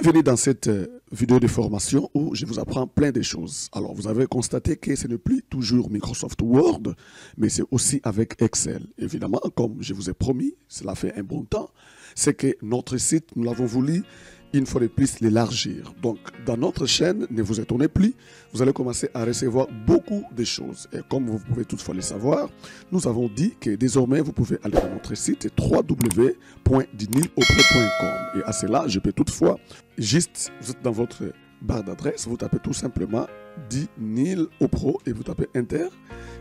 Bienvenue dans cette vidéo de formation où je vous apprends plein de choses. Alors, vous avez constaté que ce n'est plus toujours Microsoft Word, mais c'est aussi avec Excel. Évidemment, comme je vous ai promis, cela fait un bon temps, c'est que notre site, nous l'avons voulu une fois de plus l'élargir. Donc, dans notre chaîne, ne vous étonnez plus, vous allez commencer à recevoir beaucoup de choses. Et comme vous pouvez toutefois le savoir, nous avons dit que désormais, vous pouvez aller dans notre site www.dinilopro.com. Et à cela, je peux toutefois, juste, vous êtes dans votre barre d'adresse, vous tapez tout simplement Dinilopro et vous tapez Enter.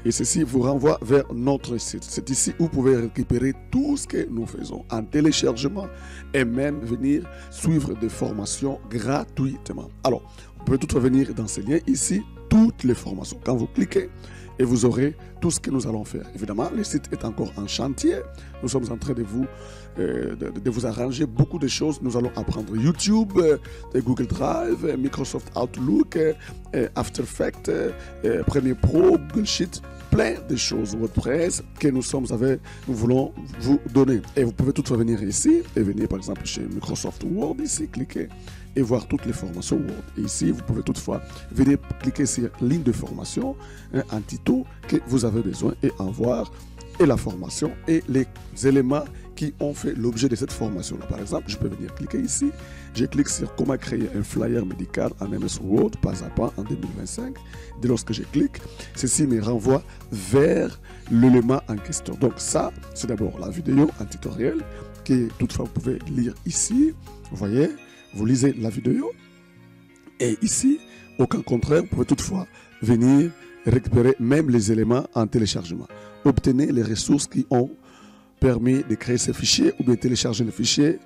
Et ceci vous renvoie vers notre site. C'est ici où vous pouvez récupérer tout ce que nous faisons en téléchargement et même venir suivre des formations gratuitement. Alors, vous pouvez toutefois venir dans ces liens ici, toutes les formations. Quand vous cliquez, et vous aurez tout ce que nous allons faire. Évidemment, le site est encore en chantier. Nous sommes en train de vous arranger beaucoup de choses. Nous allons apprendre YouTube, Google Drive, Microsoft Outlook, After Effects, Premiere Pro, Google Sheet, plein de choses WordPress que nous voulons vous donner. Et vous pouvez toutefois venir ici et venir par exemple chez Microsoft Word ici, cliquer et voir toutes les formations Word. Et ici, vous pouvez toutefois venir cliquer sur ligne de formation, un tuto que vous avez besoin et en voir et la formation et les éléments qui ont fait l'objet de cette formation-là. Par exemple, je peux venir cliquer ici. Je clique sur comment créer un flyer médical en MS Word, pas à pas, en 2025. Dès lors que je clique, ceci me renvoie vers l'élément en question. Donc ça, c'est d'abord la vidéo, un tutoriel que toutefois vous pouvez lire ici. Vous voyez, vous lisez la vidéo. Et ici, aucun contraire, vous pouvez toutefois venir récupérer même les éléments en téléchargement. Obtenez les ressources qui ont permis de créer ces fichiers ou de télécharger les fichiers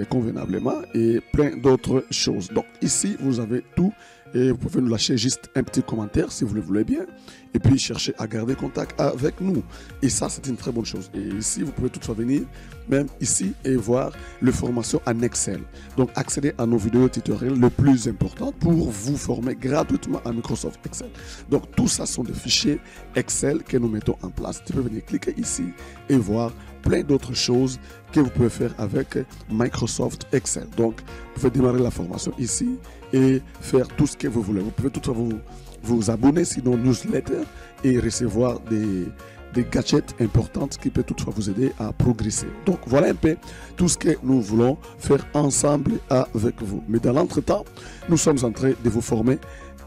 convenablement et plein d'autres choses. Donc ici, vous avez tout et vous pouvez nous lâcher juste un petit commentaire si vous le voulez bien et puis chercher à garder contact avec nous. Et ça, c'est une très bonne chose. Et ici, vous pouvez toutefois venir même ici et voir les formations en Excel. Donc, accéder à nos vidéos tutoriels le plus important pour vous former gratuitement à Microsoft Excel. Donc, tout ça sont des fichiers Excel que nous mettons en place. Tu peux venir cliquer ici et voir plein d'autres choses que vous pouvez faire avec Microsoft Excel. Donc, vous pouvez démarrer la formation ici et faire tout ce que vous voulez. Vous pouvez toutefois vous abonner sinon newsletter et recevoir des gadgets importantes qui peuvent toutefois vous aider à progresser. Donc, voilà un peu tout ce que nous voulons faire ensemble avec vous. Mais dans l'entretemps, nous sommes en train de vous former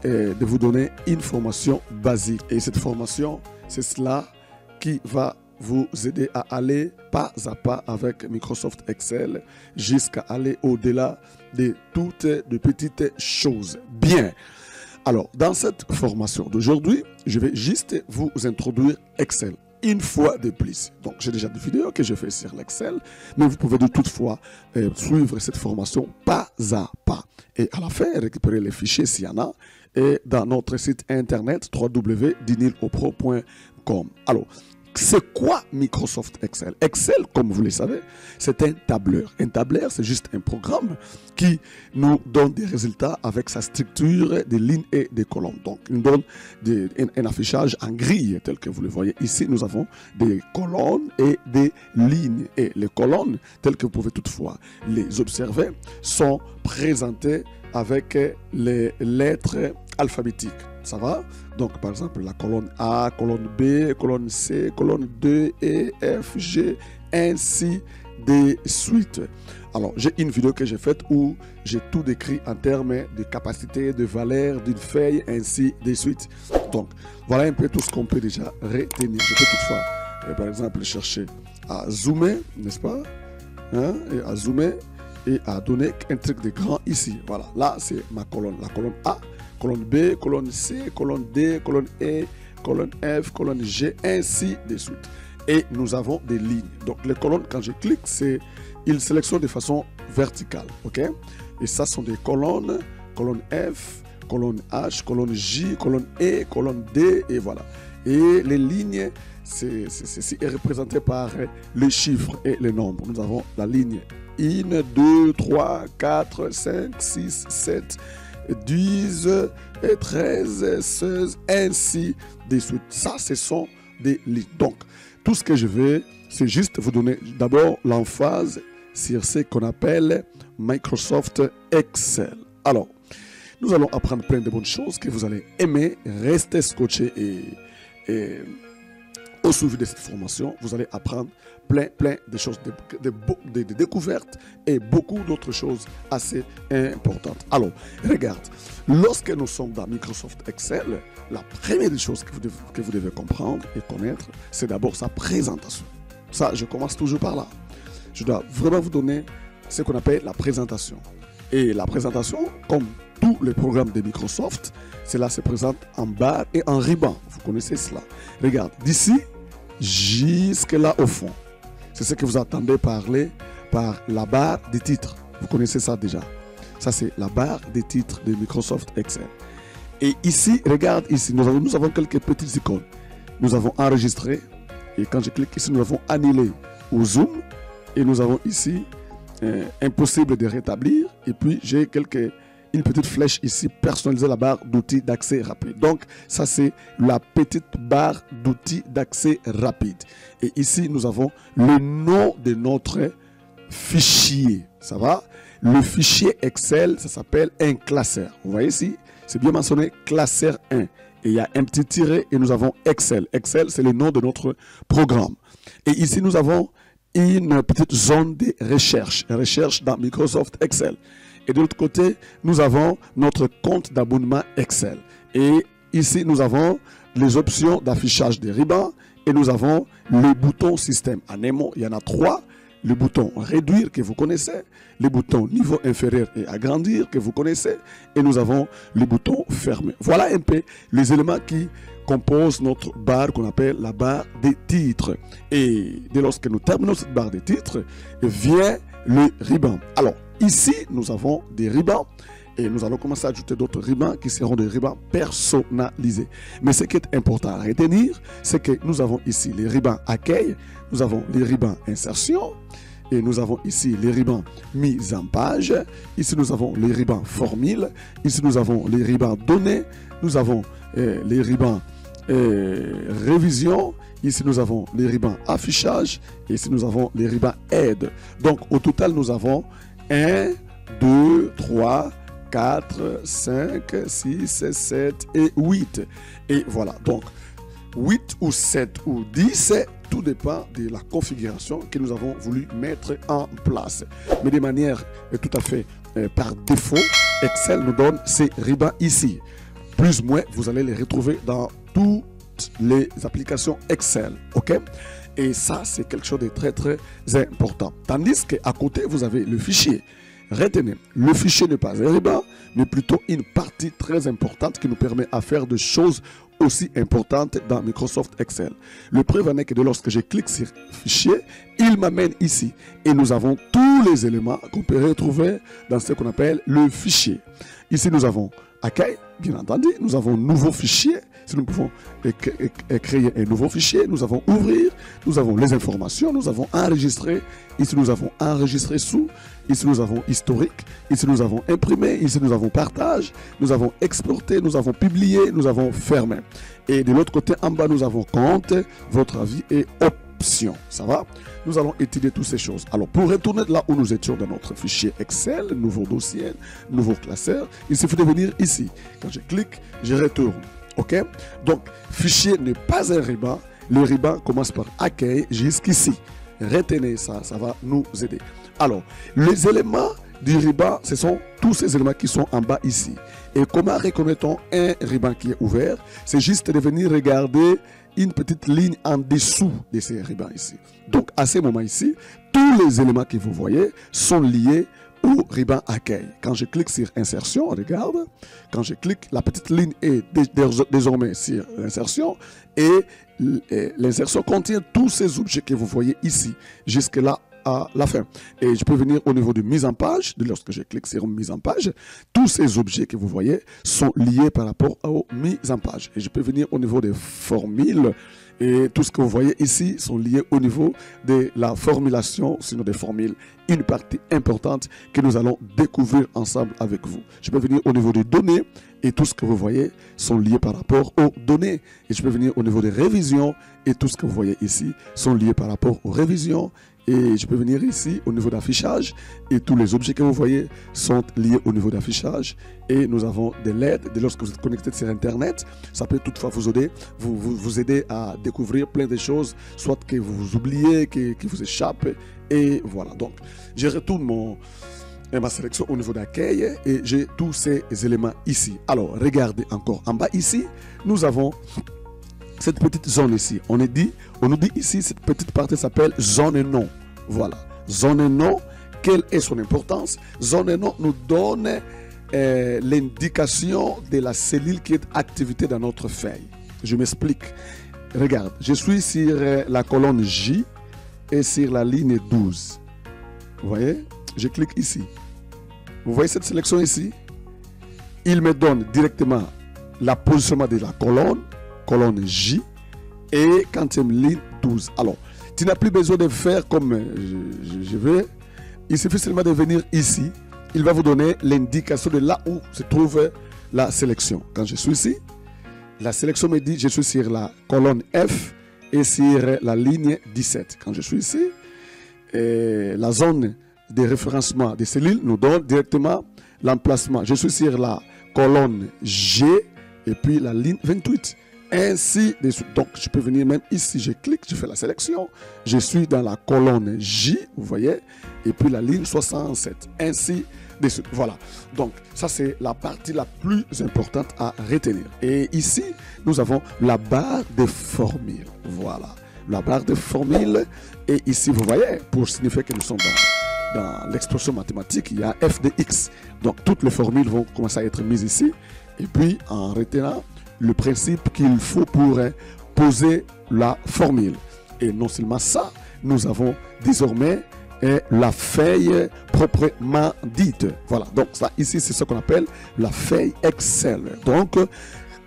et de vous donner une formation basique. Et cette formation, c'est cela qui va vous aider à aller pas à pas avec Microsoft Excel jusqu'à aller au-delà de toutes les petites choses. Bien. Alors, dans cette formation d'aujourd'hui, je vais juste vous introduire Excel une fois de plus. Donc, j'ai déjà des vidéos que je fais sur l'Excel, mais vous pouvez de toutefois suivre cette formation pas à pas. Et à la fin, récupérer les fichiers s'il y en a et dans notre site internet www.dinilopro.com. Alors, c'est quoi Microsoft Excel? Excel, comme vous le savez, c'est un tableur. Un tableur, c'est juste un programme qui nous donne des résultats avec sa structure des lignes et des colonnes. Donc, il nous donne un affichage en grille, tel que vous le voyez ici. Nous avons des colonnes et des lignes. Et les colonnes, telles que vous pouvez toutefois les observer, sont présentées avec les lettres alphabétiques. Ça va? Donc, par exemple, la colonne A, colonne B, colonne C, colonne D, E, F, G, ainsi de suite. Alors, j'ai une vidéo que j'ai faite où j'ai tout décrit en termes de capacité, de valeur d'une feuille, ainsi de suite. Donc, voilà un peu tout ce qu'on peut déjà retenir. Je peux toutefois, par exemple, chercher à zoomer, n'est-ce pas? Et à zoomer et à donner un truc de grand ici. Voilà, là, c'est ma colonne. La colonne A, colonne B, colonne C, colonne D, colonne E, colonne F, colonne G, ainsi de suite. Et nous avons des lignes. Donc les colonnes, quand je clique, ils sélectionnent de façon verticale. Ok? Et ça sont des colonnes, colonne F, colonne H, colonne J, colonne E, colonne D, et voilà. Et les lignes, c'est représenté par les chiffres et les nombres. Nous avons la ligne 1, 2, 3, 4, 5, 6, 7, 10, 13, 16, ainsi de suite. Ça, ce sont des lignes. Donc, tout ce que je vais, c'est juste vous donner d'abord l'emphase sur ce qu'on appelle Microsoft Excel. Alors, nous allons apprendre plein de bonnes choses que vous allez aimer. Restez scotchés et au suivi de cette formation, vous allez apprendre plein de choses, de découvertes et beaucoup d'autres choses assez importantes. Alors, regarde, lorsque nous sommes dans Microsoft Excel, la première des choses que vous devez comprendre et connaître, c'est d'abord sa présentation. Ça, je commence toujours par là. Je dois vraiment vous donner ce qu'on appelle la présentation. Et la présentation, comme tous les programmes de Microsoft, cela se présente en barre et en ruban. Vous connaissez cela. Regarde, d'ici jusque là au fond. C'est ce que vous entendez parler par la barre des titres. Vous connaissez ça déjà. Ça, c'est la barre des titres de Microsoft Excel. Et ici, regarde ici, nous avons quelques petites icônes. Nous avons enregistré. Et quand je clique ici, nous avons annulé ou zoom. Et nous avons ici impossible de rétablir. Et puis, j'ai une petite flèche ici, personnaliser la barre d'outils d'accès rapide. Donc, ça, c'est la petite barre d'outils d'accès rapide. Et ici, nous avons le nom de notre fichier. Ça va? Le fichier Excel, ça s'appelle un classeur. Vous voyez ici, c'est bien mentionné, classeur 1. Et il y a un petit tiret et nous avons Excel. Excel, c'est le nom de notre programme. Et ici, nous avons une petite zone de recherche dans Microsoft Excel. Et de l'autre côté, nous avons notre compte d'abonnement Excel. Et ici, nous avons les options d'affichage des rubans et nous avons le bouton système. En un mot, il y en a 3. Le bouton réduire que vous connaissez, le bouton niveau inférieur et agrandir que vous connaissez et nous avons le bouton fermer. Voilà un peu les éléments qui composent notre barre qu'on appelle la barre des titres. Et dès lorsque nous terminons cette barre des titres, vient le ruban. Alors, ici, nous avons des rubans et nous allons commencer à ajouter d'autres rubans qui seront des rubans personnalisés. Mais ce qui est important à retenir, c'est que nous avons ici les rubans accueil, nous avons les rubans insertion et nous avons ici les rubans mise en page. Ici, nous avons les rubans formule. Ici, nous avons les rubans données. Nous avons les rubans révision. Ici, nous avons les rubans affichage. Et ici, nous avons les rubans aide. Donc, au total, nous avons 1, 2, 3, 4, 5, 6, 7 et 8. Et voilà. Donc, 8 ou 7 ou 10, tout dépend de la configuration que nous avons voulu mettre en place. Mais de manière tout à fait par défaut, Excel nous donne ces rubans ici. Plus ou moins, vous allez les retrouver dans toutes les applications Excel. OK? Et ça, c'est quelque chose de très, très important. Tandis qu'à côté, vous avez le fichier. Retenez, le fichier n'est pas un ruban, mais plutôt une partie très importante qui nous permet à faire des choses aussi importantes dans Microsoft Excel. Le preuve en est que lorsque je clique sur fichier, il m'amène ici. Et nous avons tous les éléments qu'on peut retrouver dans ce qu'on appelle le fichier. Ici, nous avons accueil, bien entendu. Nous avons nouveau fichier. Si nous pouvons créer un nouveau fichier, nous avons ouvrir, nous avons les informations, nous avons enregistrer. Ici, nous avons enregistré sous. Ici, nous avons historique. Ici, nous avons imprimé. Ici, nous avons partage. Nous avons exporté. Nous avons publié. Nous avons fermé. Et de l'autre côté, en bas, nous avons compte, votre avis et option. Ça va? Nous allons étudier toutes ces choses. Alors, pour retourner là où nous étions dans notre fichier Excel, nouveau dossier, nouveau classeur, il suffit de venir ici. Quand je clique, je retourne. OK? Donc, fichier n'est pas un ruban. Le ruban commence par accueil jusqu'ici. Retenez ça, ça va nous aider. Alors, les éléments du ruban, ce sont tous ces éléments qui sont en bas ici. Et comment reconnaît-on un ruban qui est ouvert? C'est juste de venir regarder une petite ligne en dessous de ces rubans ici. Donc, à ce moment ici, tous les éléments que vous voyez sont liés au ruban accueil. Quand je clique sur insertion, regarde, quand je clique, la petite ligne est désormais sur l'insertion et l'insertion contient tous ces objets que vous voyez ici, jusque là à la fin. Et je peux venir au niveau de mise en page, lorsque je clique sur mise en page, tous ces objets que vous voyez sont liés par rapport aux mises en page. Et je peux venir au niveau des formules. Et tout ce que vous voyez ici sont liés au niveau de la formulation, sinon des formules, une partie importante que nous allons découvrir ensemble avec vous. Je peux venir au niveau des données et tout ce que vous voyez sont liés par rapport aux données. Et je peux venir au niveau des révisions et tout ce que vous voyez ici sont liés par rapport aux révisions. Et je peux venir ici au niveau d'affichage et tous les objets que vous voyez sont liés au niveau d'affichage. Et nous avons des LED. Dès lorsque vous êtes connecté sur Internet, ça peut toutefois vous aider à découvrir plein de choses, soit que vous oubliez, qui vous échappent. Et voilà, donc je retourne ma sélection au niveau d'accueil et j'ai tous ces éléments ici. Alors, regardez encore en bas ici, nous avons cette petite zone ici. On nous dit ici, cette petite partie s'appelle zone non. Voilà, zone non, quelle est son importance? Zone non nous donne l'indication de la cellule qui est activité dans notre feuille. Je m'explique. Regarde, je suis sur la colonne J et sur la ligne 12. Vous voyez? Je clique ici. Vous voyez cette sélection ici? Il me donne directement la positionnement de la colonne J et quantième ligne 12. Alors, tu n'as plus besoin de faire comme je veux. Il suffit seulement de venir ici. Il va vous donner l'indication de là où se trouve la sélection. Quand je suis ici, la sélection me dit je suis sur la colonne F et sur la ligne 17. Quand je suis ici, la zone de référencement des cellules nous donne directement l'emplacement. Je suis sur la colonne G et puis la ligne 28. Ainsi de suite. Donc, je peux venir même ici, je clique, je fais la sélection. Je suis dans la colonne J, vous voyez, et puis la ligne 67. Ainsi de suite. Voilà. Donc, ça, c'est la partie la plus importante à retenir. Et ici, nous avons la barre de formule. Voilà. La barre de formule. Et ici, vous voyez, pour signifier que nous sommes dans l'expression mathématique, il y a f de x. Donc, toutes les formules vont commencer à être mises ici. Et puis, en retenant le principe qu'il faut pour poser la formule. Et non seulement ça, nous avons désormais la feuille proprement dite. Voilà, donc ça ici, c'est ce qu'on appelle la feuille Excel. Donc,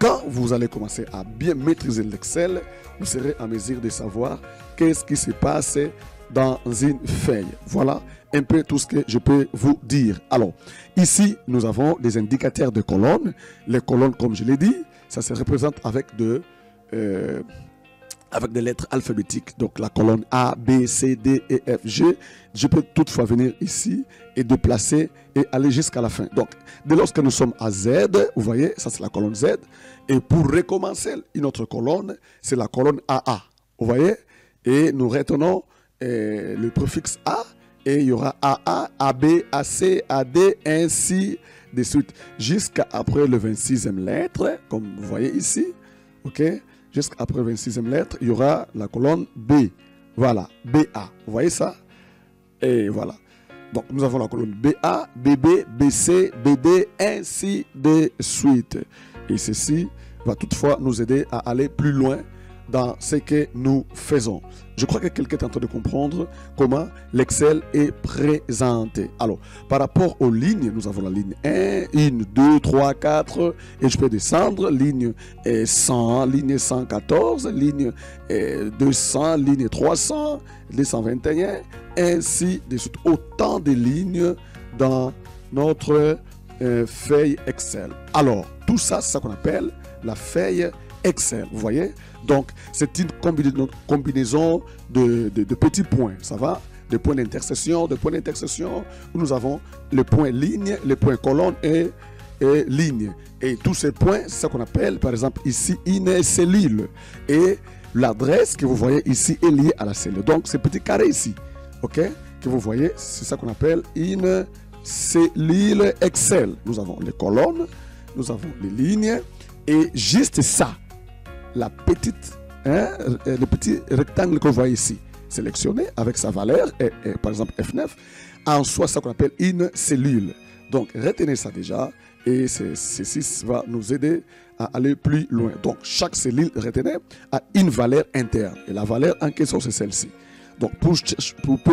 quand vous allez commencer à bien maîtriser l'Excel, vous serez en mesure de savoir qu'est-ce qui se passe dans une feuille. Voilà un peu tout ce que je peux vous dire. Alors, ici, nous avons des indicateurs de colonnes. Les colonnes, comme je l'ai dit, ça se représente avec des lettres alphabétiques. Donc, la colonne A, B, C, D, E, F, G. Je peux toutefois venir ici et déplacer et aller jusqu'à la fin. Donc, dès lorsque nous sommes à Z, vous voyez, ça c'est la colonne Z. Et pour recommencer une autre colonne, c'est la colonne AA. Vous voyez? Et nous retenons le préfixe A. Et il y aura AA, AB, AC, AD, ainsi de suite. Jusqu'à après le 26e lettre, comme vous voyez ici. OK? Jusqu'après la 26e lettre, il y aura la colonne B. Voilà, BA. Vous voyez ça? Et voilà. Donc, nous avons la colonne BA, BB, BC, BD, ainsi de suite. Et ceci va toutefois nous aider à aller plus loin dans ce que nous faisons. Je crois que quelqu'un est en train de comprendre comment l'Excel est présenté. Alors, par rapport aux lignes, nous avons la ligne 1, 2, 3, 4, et je peux descendre, ligne 100, ligne 114, ligne 200, ligne 300, 221, ainsi de suite. Autant de lignes dans notre feuille Excel. Alors, tout ça, c'est ce qu'on appelle la feuille Excel, vous voyez? Donc, c'est une combinaison de petits points, ça va? Des points d'intersection, où nous avons les points ligne, les points colonne et ligne. Et tous ces points, c'est ce qu'on appelle, par exemple, ici, une cellule. Et l'adresse que vous voyez ici est liée à la cellule. Donc, ce petit carré ici, ok, que vous voyez, c'est ça qu'on appelle une cellule Excel. Nous avons les colonnes, nous avons les lignes, et juste ça, le petit rectangle que vous voyez ici, sélectionné avec sa valeur, par exemple F9, en soi, c'est ce qu'on appelle une cellule. Donc, retenez ça déjà, et ceci va nous aider à aller plus loin. Donc, chaque cellule, retenez, a une valeur interne, et la valeur en question, c'est celle-ci. Donc, pour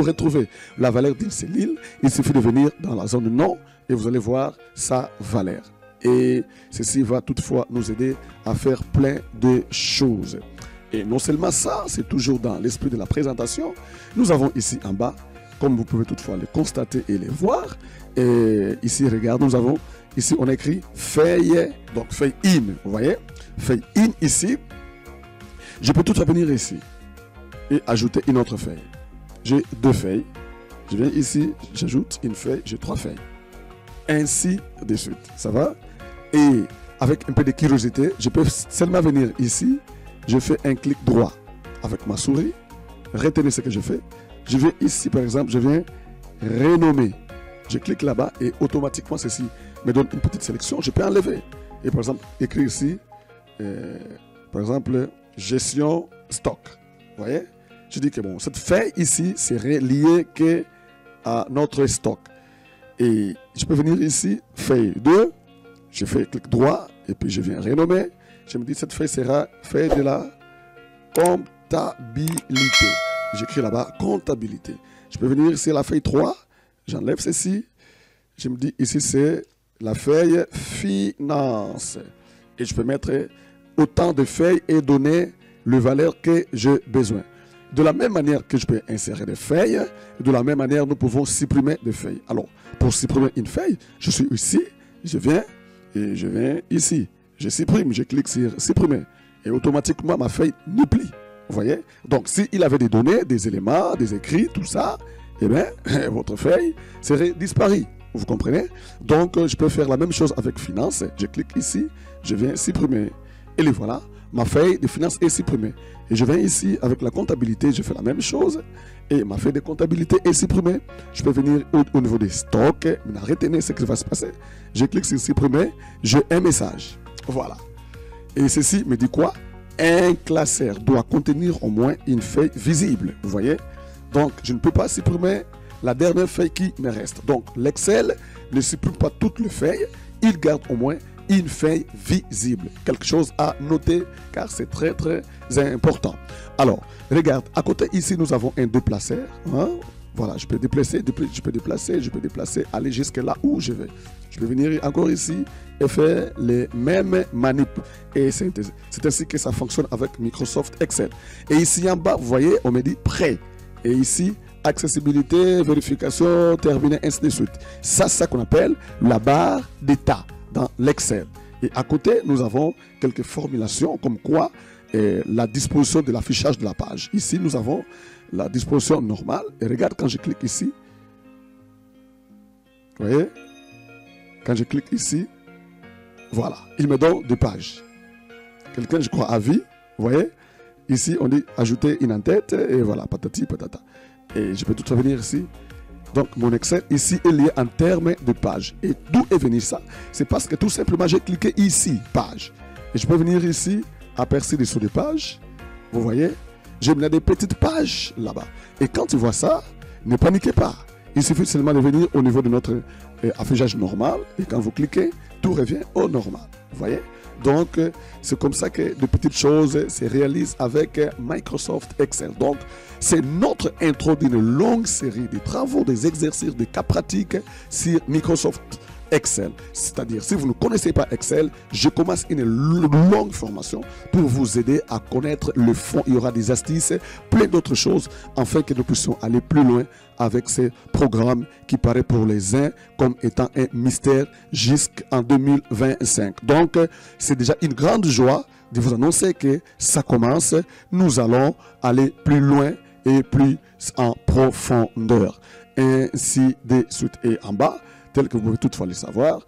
retrouver la valeur d'une cellule, il suffit de venir dans la zone nom, et vous allez voir sa valeur. Et ceci va toutefois nous aider à faire plein de choses. Et non seulement ça, c'est toujours dans l'esprit de la présentation. Nous avons ici en bas, comme vous pouvez toutefois les constater et les voir. Et ici, regarde, nous avons, ici on écrit feuille, donc feuille in, vous voyez? Feuille in ici. Je peux toutefois venir ici et ajouter une autre feuille. j'ai 2 feuilles. Je viens ici, j'ajoute une feuille, j'ai 3 feuilles. Ainsi de suite, ça va? Et avec un peu de curiosité, je peux seulement venir ici, je fais un clic droit avec ma souris, retenez ce que je fais. Je vais ici, par exemple, je viens renommer. Je clique là-bas et automatiquement, ceci me donne une petite sélection. Je peux enlever. Et par exemple, écrire ici, par exemple, gestion stock. Vous voyez? Je dis que bon, cette feuille ici serait liée que à notre stock. Et je peux venir ici, feuille 2, je fais clic droit et puis je viens renommer. Je me dis cette feuille sera feuille de la comptabilité. J'écris là-bas comptabilité. Je peux venir ici à la feuille 3, j'enlève ceci. Je me dis ici c'est la feuille finance. Et je peux mettre autant de feuilles et donner le valeur que j'ai besoin. De la même manière que je peux insérer des feuilles, de la même manière nous pouvons supprimer des feuilles. Alors, pour supprimer une feuille, je suis ici, je viens et je viens ici. Je supprime, je clique sur supprimer et automatiquement ma feuille n'est plie. Vous voyez? Donc, s'il avait des données, des éléments, des écrits, tout ça, eh bien, votre feuille serait disparue. Vous comprenez? Donc, je peux faire la même chose avec finance. Je clique ici, je viens supprimer. Et les voilà, ma feuille de finance est supprimée. Et je viens ici avec la comptabilité, je fais la même chose. Et ma feuille de comptabilité est supprimée. Je peux venir au niveau des stocks. Maintenant, retenez ce qui va se passer. Je clique sur supprimer, j'ai un message. Voilà. Et ceci me dit quoi? Un classeur doit contenir au moins une feuille visible. Vous voyez? Donc, je ne peux pas supprimer la dernière feuille qui me reste. Donc, l'Excel ne supprime pas toutes les feuilles. Il garde au moins une feuille visible. Quelque chose à noter car c'est très très important. Alors, regarde, à côté ici, nous avons un déplaceur. Hein? Voilà, je peux déplacer, je peux déplacer, aller jusque là où je vais. Je peux venir encore ici et faire les mêmes manips. Et c'est ainsi que ça fonctionne avec Microsoft Excel. Et ici en bas, vous voyez, on me dit prêt. Et ici, accessibilité, vérification, terminé, ainsi de suite. Ça, c'est ça qu'on appelle la barre d'état dans l'Excel. Et à côté, nous avons quelques formulations comme quoi la disposition de l'affichage de la page. Ici, nous avons la disposition normale. Et regarde quand je clique ici. Vous voyez? Quand je clique ici, voilà, il me donne des pages. Quelqu'un, je crois, à vie. Vous voyez? Ici, on dit ajouter une en-tête et voilà, patati patata. Et je peux tout revenir ici. Donc, mon Excel ici est lié en termes de pages. Et d'où est venu ça? C'est parce que tout simplement, j'ai cliqué ici, page. Et je peux venir ici, apercevoir dessous des pages. Vous voyez? J'ai mis des petites pages là-bas. Et quand tu vois ça, ne paniquez pas. Il suffit seulement de venir au niveau de notre affichage normal. Et quand vous cliquez, tout revient au normal. Vous voyez? Donc, c'est comme ça que de petites choses se réalisent avec Microsoft Excel. Donc, c'est notre intro d'une longue série de travaux, des exercices, des cas pratiques sur Microsoft Excel. C'est-à-dire, si vous ne connaissez pas Excel, je commence une longue formation pour vous aider à connaître le fond. Il y aura des astuces, plein d'autres choses, afin que nous puissions aller plus loin avec ces programmes qui paraît pour les uns comme étant un mystère jusqu'en 2025. Donc, c'est déjà une grande joie de vous annoncer que ça commence. Nous allons aller plus loin et plus en profondeur. Ainsi de suite. Et en bas, tel que vous pouvez toutefois le savoir,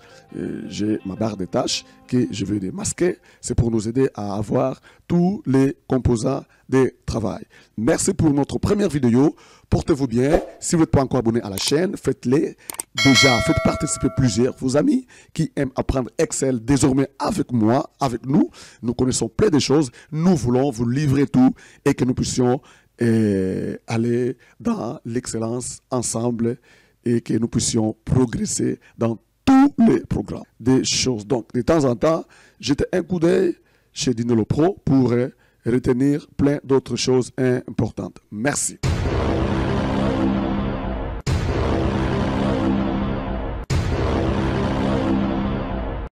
j'ai ma barre de tâches que je vais démasquer. C'est pour nous aider à avoir tous les composants de travail. Merci pour notre première vidéo. Portez-vous bien. Si vous n'êtes pas encore abonné à la chaîne, faites-le. Déjà, faites participer plusieurs de vos amis qui aiment apprendre Excel désormais avec moi, avec nous. Nous connaissons plein de choses. Nous voulons vous livrer tout et que nous puissions aller dans l'excellence ensemble et que nous puissions progresser dans tous les programmes. Des choses. Donc, de temps en temps, jetez un coup d'œil chez Dinelo Pro pour retenir plein d'autres choses importantes. Merci.